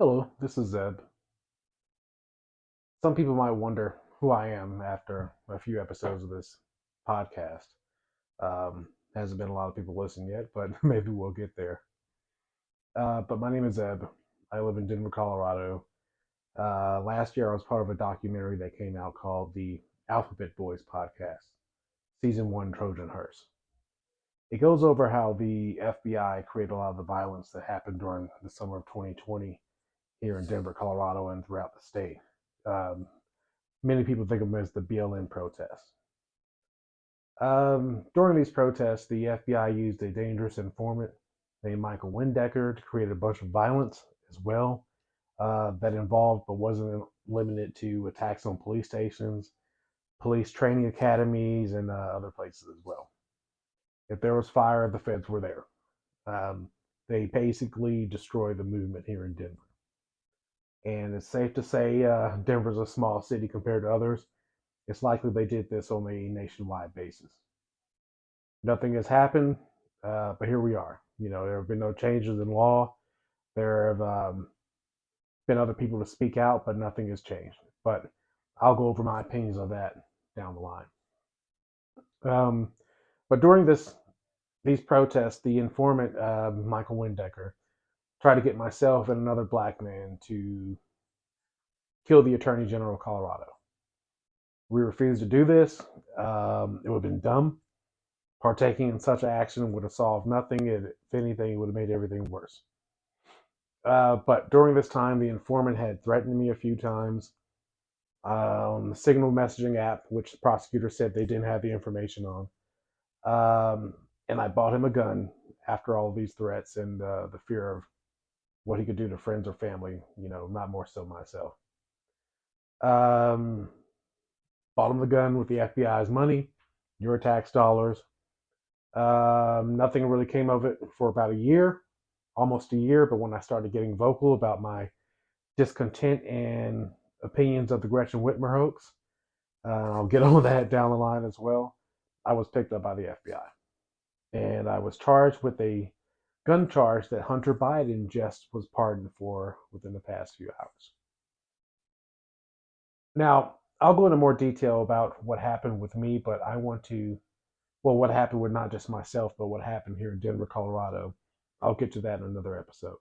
Hello, this is Zeb. Some people might wonder who I am after a few episodes of this podcast. Hasn't been a lot of people listening yet, but maybe we'll get there. But my name is Zeb. I live in Denver, Colorado. Last year, I was part of a documentary that came out called the Alphabet Boys Podcast, Season 1 Trojan Horse. It goes over how the FBI created a lot of the violence that happened during the summer of 2020 here in Denver, Colorado, and throughout the state. Um, Many people think of them as the BLM protests. During these protests, the FBI used a dangerous informant named Michael Windecker to create a bunch of violence as well that involved but wasn't limited to attacks on police stations, police training academies, and other places as well. If there was fire, the feds were there. They basically destroyed the movement here in Denver. And it's safe to say Denver's a small city compared to others. It's likely they did this on a nationwide basis. Nothing has happened, but here we are. There have been no changes in law. There have been other people to speak out, but nothing has changed. But I'll go over my opinions of that down the line. But during these protests, the informant, Michael Windecker, tried to get myself and another black man to kill the Attorney General of Colorado. We refused to do this. It would have been dumb. Partaking in such action would have solved nothing. If anything, it would have made everything worse. But during this time, the informant had threatened me a few times on the Signal messaging app, which the prosecutor said they didn't have the information on. And I bought him a gun after all of these threats and the fear of what he could do to friends or family, not more so myself. Bought him the gun with the FBI's money, your tax dollars. Nothing really came of it for about a year, almost a year. But when I started getting vocal about my discontent and opinions of the Gretchen Whitmer hoax, I'll get on that down the line as well. I was picked up by the FBI. And I was charged with a gun charge that Hunter Biden just was pardoned for within the past few hours. Now, I'll go into more detail about what happened with me, but I want to, well, what happened with not just myself, but what happened here in Denver, Colorado. I'll get to that in another episode.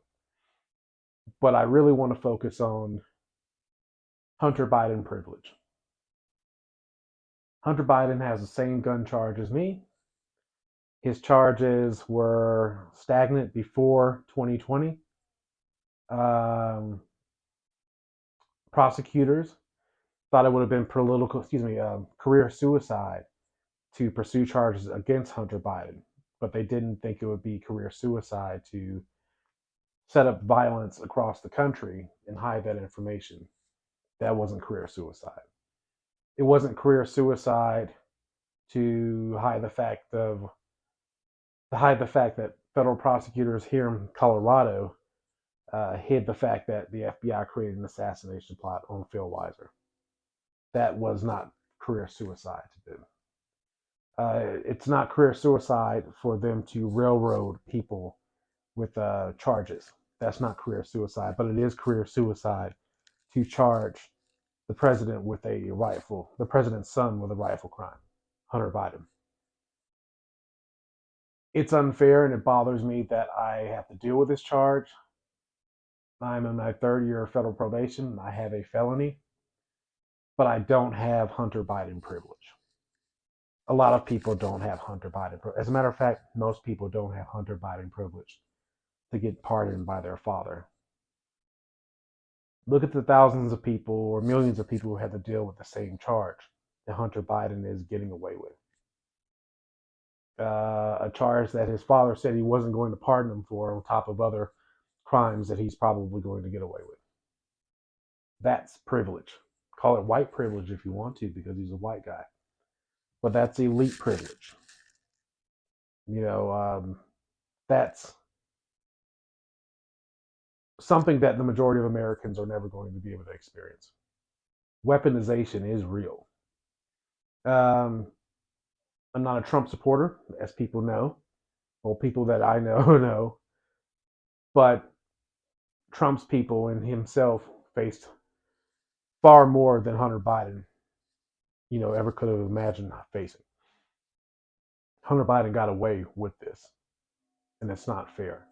But I really want to focus on Hunter Biden privilege. Hunter Biden has the same gun charge as me. His charges were stagnant before 2020. Prosecutors thought it would have been career suicide to pursue charges against Hunter Biden, but they didn't think it would be career suicide to set up violence across the country and hide that information. That wasn't career suicide. It wasn't career suicide to hide the fact that federal prosecutors here in Colorado hid the fact that the FBI created an assassination plot on Phil Weiser. That was not career suicide to do. It's not career suicide for them to railroad people with charges. That's not career suicide, but it is career suicide to charge the president with the president's son with a rifle crime, Hunter Biden. It's unfair and it bothers me that I have to deal with this charge. I'm in my third year of federal probation. I have a felony, but I don't have Hunter Biden privilege. A lot of people don't have Hunter Biden privilege. As a matter of fact, most people don't have Hunter Biden privilege to get pardoned by their father. Look at the thousands of people or millions of people who had to deal with the same charge that Hunter Biden is getting away with. A charge that his father said he wasn't going to pardon him for, on top of other crimes that he's probably going to get away with. That's privilege. Call it white privilege if you want to, because he's a white guy. But that's elite privilege. That's something that the majority of Americans are never going to be able to experience. Weaponization is real. I'm not a Trump supporter, as people know, or people that I know know. But Trump's people and himself faced far more than Hunter Biden, ever could have imagined facing. Hunter Biden got away with this, and it's not fair.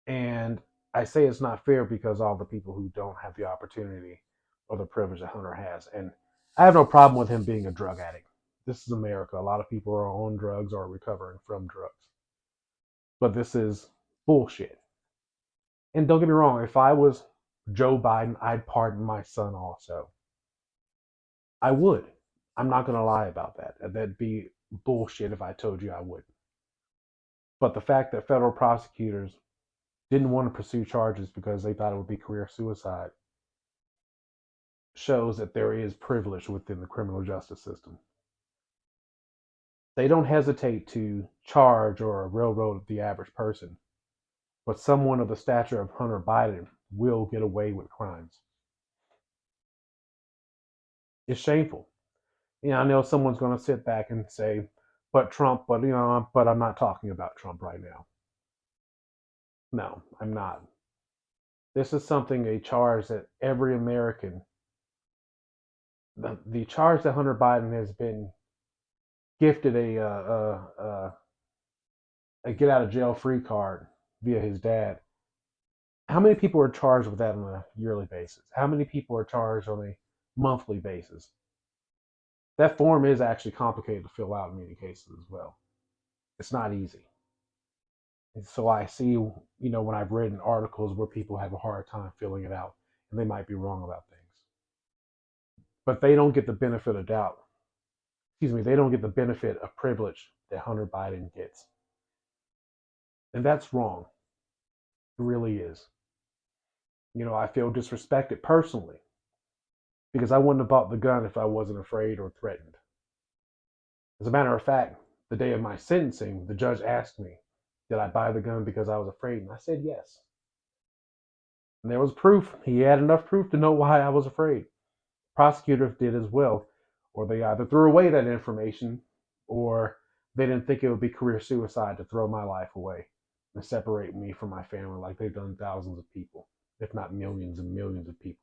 And I say it's not fair because all the people who don't have the opportunity or the privilege that Hunter has. And I have no problem with him being a drug addict. This is America. A lot of people are on drugs or recovering from drugs. But this is bullshit. And don't get me wrong, if I was Joe Biden, I'd pardon my son also. I would. I'm not going to lie about that. That'd be bullshit if I told you I wouldn't. But the fact that federal prosecutors didn't want to pursue charges because they thought it would be career suicide shows that there is privilege within the criminal justice system. They don't hesitate to charge or railroad the average person, but someone of the stature of Hunter Biden will get away with crimes. It's shameful. I know someone's going to sit back and say, but Trump, but I'm not talking about Trump right now. No, I'm not. This is a charge that every American, the charge that Hunter Biden has been gifted a get out of jail free card via his dad. How many people are charged with that on a yearly basis? How many people are charged on a monthly basis? That form is actually complicated to fill out in many cases as well. It's not easy. And so I see, when I've read in articles where people have a hard time filling it out and they might be wrong about things. But they don't get the benefit of doubt. Excuse me, they don't get the benefit of privilege that Hunter Biden gets. And that's wrong. It really is. I feel disrespected personally because I wouldn't have bought the gun if I wasn't afraid or threatened. As a matter of fact, the day of my sentencing, the judge asked me, did I buy the gun because I was afraid? And I said yes. And there was proof. He had enough proof to know why I was afraid. Prosecutors did as well, or they either threw away that information or they didn't think it would be career suicide to throw my life away and separate me from my family like they've done thousands of people, if not millions and millions of people.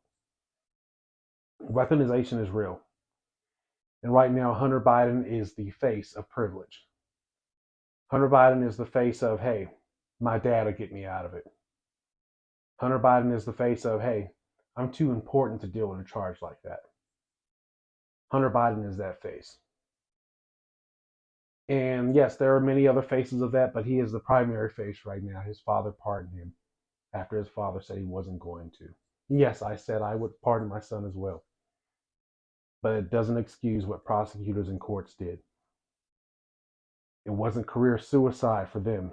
Weaponization is real. And right now, Hunter Biden is the face of privilege. Hunter Biden is the face of, hey, my dad will get me out of it. Hunter Biden is the face of, hey, I'm too important to deal with a charge like that. Hunter Biden is that face. And yes, there are many other faces of that, but he is the primary face right now. His father pardoned him after his father said he wasn't going to. Yes, I said I would pardon my son as well. But it doesn't excuse what prosecutors and courts did. It wasn't career suicide for them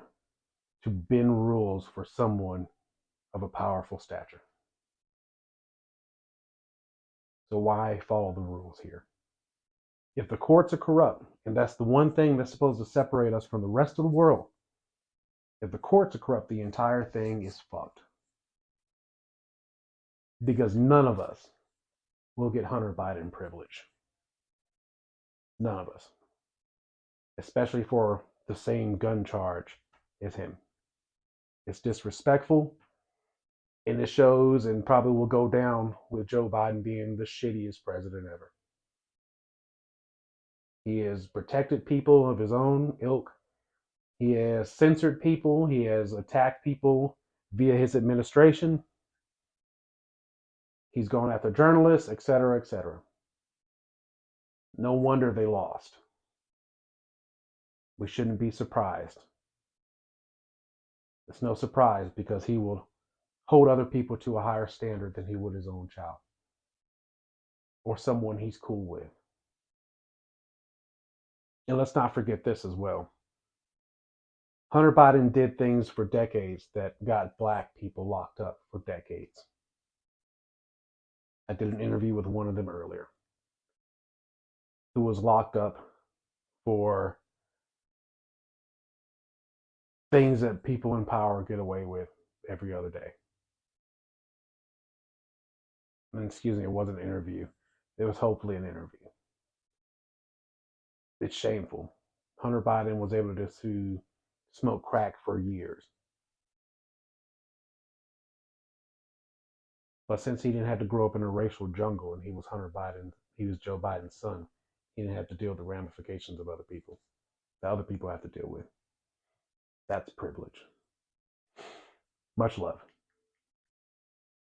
to bend rules for someone of a powerful stature. So why follow the rules here? If the courts are corrupt, and that's the one thing that's supposed to separate us from the rest of the world, if the courts are corrupt, the entire thing is fucked. Because none of us will get Hunter Biden privilege. None of us. Especially for the same gun charge as him. It's disrespectful, and it shows and probably will go down with Joe Biden being the shittiest president ever. He has protected people of his own ilk. He has censored people. He has attacked people via his administration. He's gone after journalists, etc., etc. No wonder they lost. We shouldn't be surprised. It's no surprise because he will hold other people to a higher standard than he would his own child or someone he's cool with. And let's not forget this as well. Hunter Biden did things for decades that got black people locked up for decades. I did an interview with one of them earlier who was locked up for things that people in power get away with every other day. And excuse me, it wasn't an interview. It was hopefully an interview. It's shameful. Hunter Biden was able to smoke crack for years. But since he didn't have to grow up in a racial jungle and he was Hunter Biden, he was Joe Biden's son, he didn't have to deal with the ramifications of other people that other people have to deal with. That's privilege. Much love.